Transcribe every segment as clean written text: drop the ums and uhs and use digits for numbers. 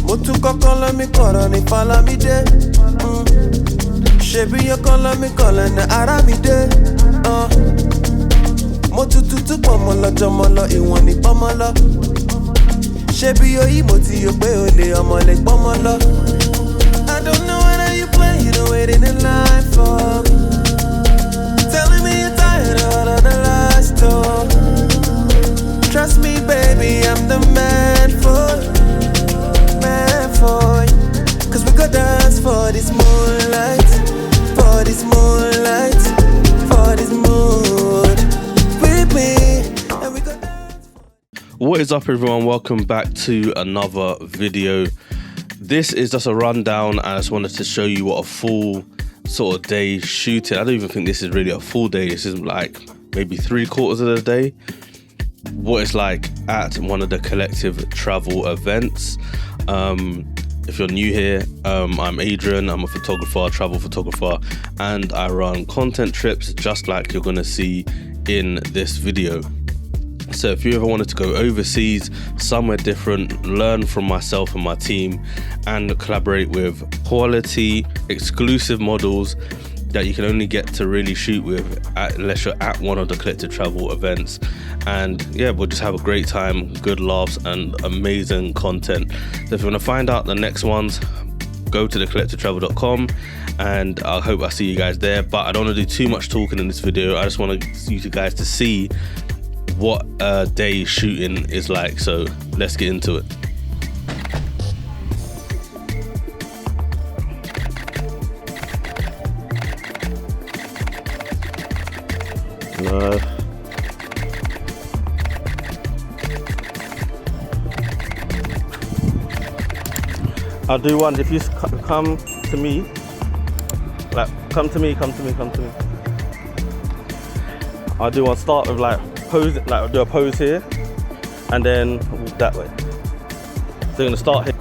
Mo tún kọ́kọ́ lọ mi kọ̀rọ̀ ní Falamide. Ṣebí yọkọ́ lọ mi kọ̀lẹ̀ ní Aramide. Mo tutù pọ̀mọ́ lọ jọmọ lọ ìwọ̀n ní pọ́mọ́ lọ. Ṣebí oyí mo ti yọ pé olè ọmọ lè pọ́mọ́ lọ. I don't know what are you playing, you know waiting in line for. Telling me you're tired of all of the lies told. Trust me baby, I'm the man for you. Cause we could dance for this moonlight, for this moonlight, for this mood with me, and we could dance. What is up everyone, welcome back to another video. This is just a rundown and I just wanted to show you what a full sort of day shooting. I don't even think this is really a full day, this is like maybe 3/4 of the day. What it's like at one of the collective travel events. If you're new here, I'm Adrian, I'm a photographer, travel photographer, and I run content trips just like you're gonna see in this video. So if you ever wanted to go overseas, somewhere different, learn from myself and my team, and collaborate with quality, exclusive models that you can only get to really shoot with unless you're at one of the collective travel events. And yeah, we'll just have a great time, good laughs and amazing content. So if you want to find out the next ones, go to thecollectivetravel.com and I hope I see you guys there. But I don't want to do too much talking in this video. I just want you guys to see what a day shooting is like. So let's get into it. No. I'll do one if you come to me, like come to me. I'll do one, start with like pose, like I'll do a pose here and then walk that way. So you're gonna start here.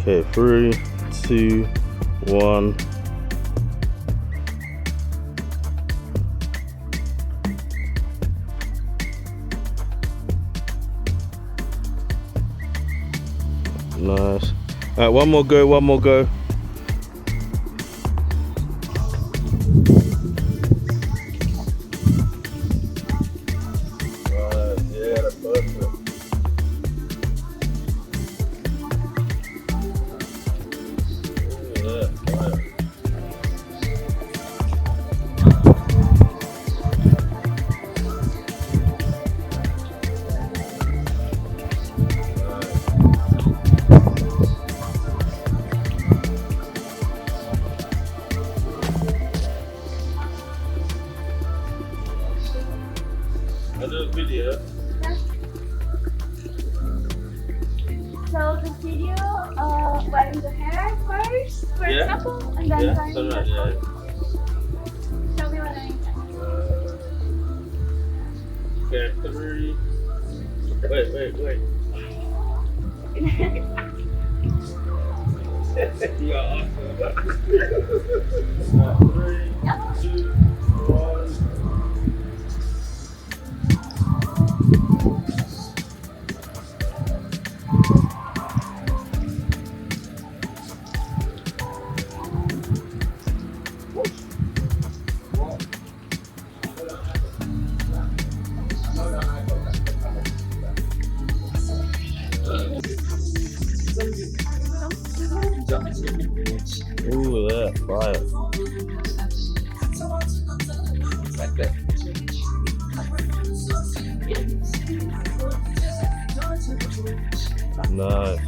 Okay, 3, 2, 1. Nice. All right, one more go. Yeah, that's perfect. Yeah, right. I do a video. So the video, wearing the hair first, for example, and then Yeah, so right, yeah. Show me what I Okay, 3. Wait. You are awesome. 3, 2, 1. Ooh, yeah, fire. Like that. Nice.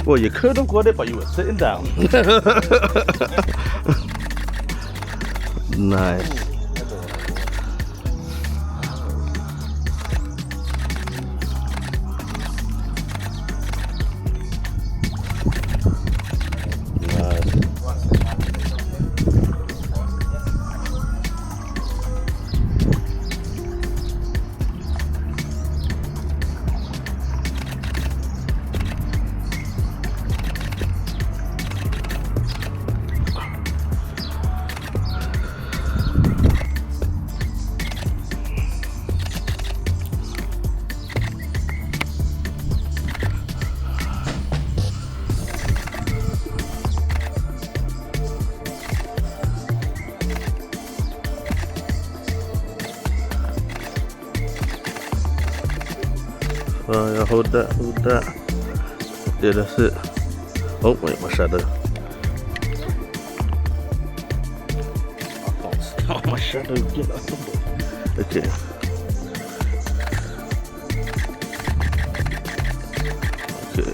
Well, you could have got it, but you were sitting down. Nice. Oh yeah, hold that. Yeah, that's it. Oh wait, my shadow. I can't stop my shadow. Get up. Okay. Okay.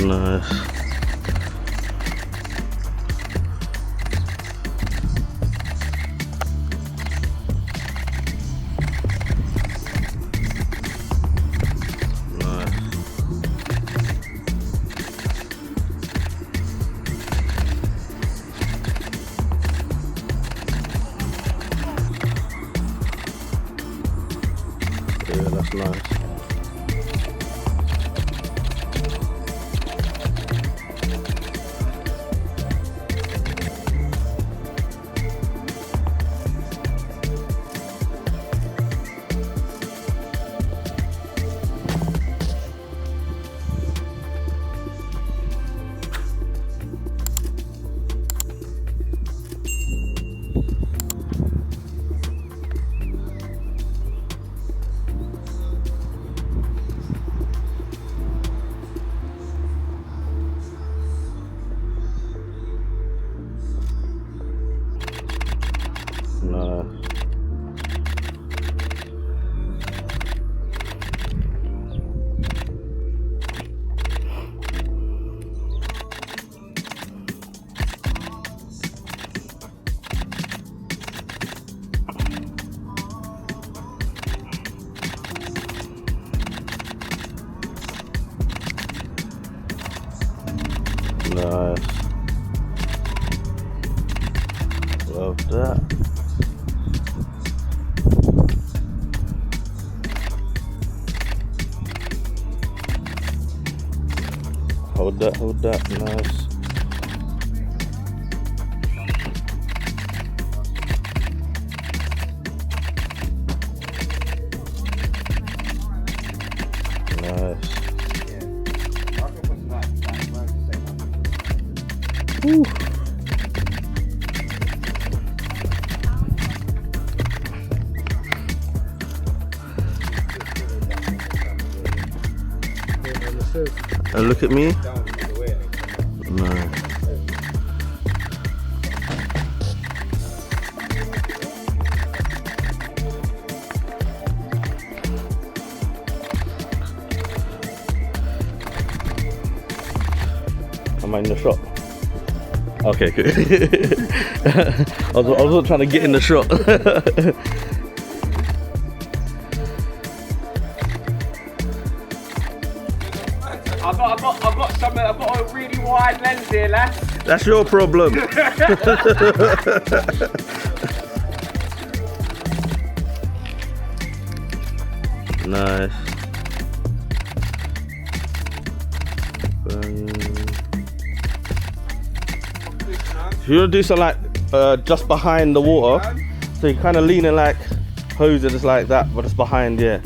Nice. Yeah, that's nice. Nice. Nice. Love that. Hold that, nice. Nice. Woo. And look at me. No. Am I in the shot? Okay, good. I was trying to get in the shot. I've got a really wide lens here, lads. That's your problem. Nice. If you want to do something like just behind the water, so you're kind of leaning like hose it just like that, but it's behind, yeah.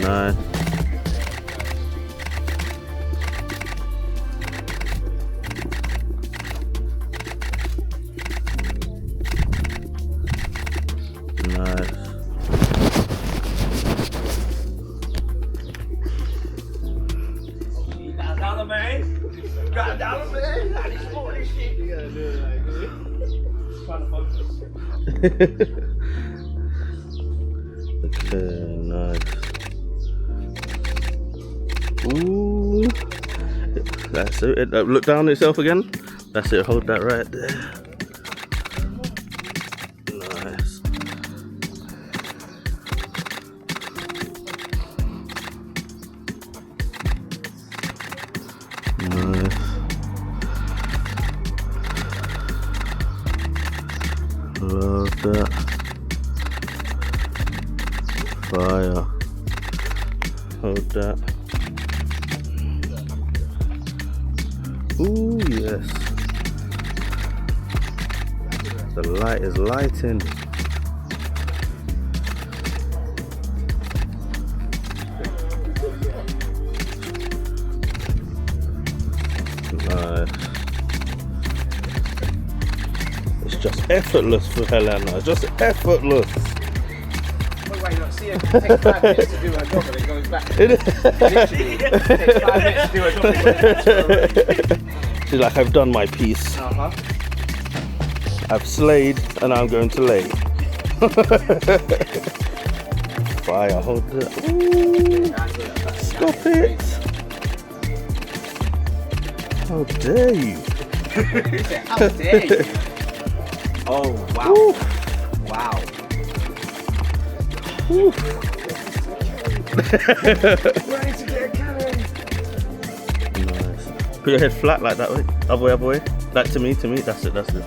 Nice. Nice. Down the main. Got down the main. I need some more of this shit. You gotta do it like this. Trying to focus. Okay, nice. Ooh. That's it. Look down itself again. That's it. Hold that right there. Nice. Nice. Love that. Fire. Hold that. Ooh, yes. The light is lighting. Nice. It's just effortless for Helena. It's just effortless. Wait, look, see, it takes 5 minutes to do her job and it goes back. Literally, it takes 5 minutes to do her job. She's like, I've done my piece. I've slayed and I'm going to lay. Fire, hold it. Ooh, stop it. How dare you? How dare you? Oh, wow. Ooh. Wow. Ready to get a cannon. Nice. Put your head flat like that way. Other way, other way. Like to me, that's it, that's it.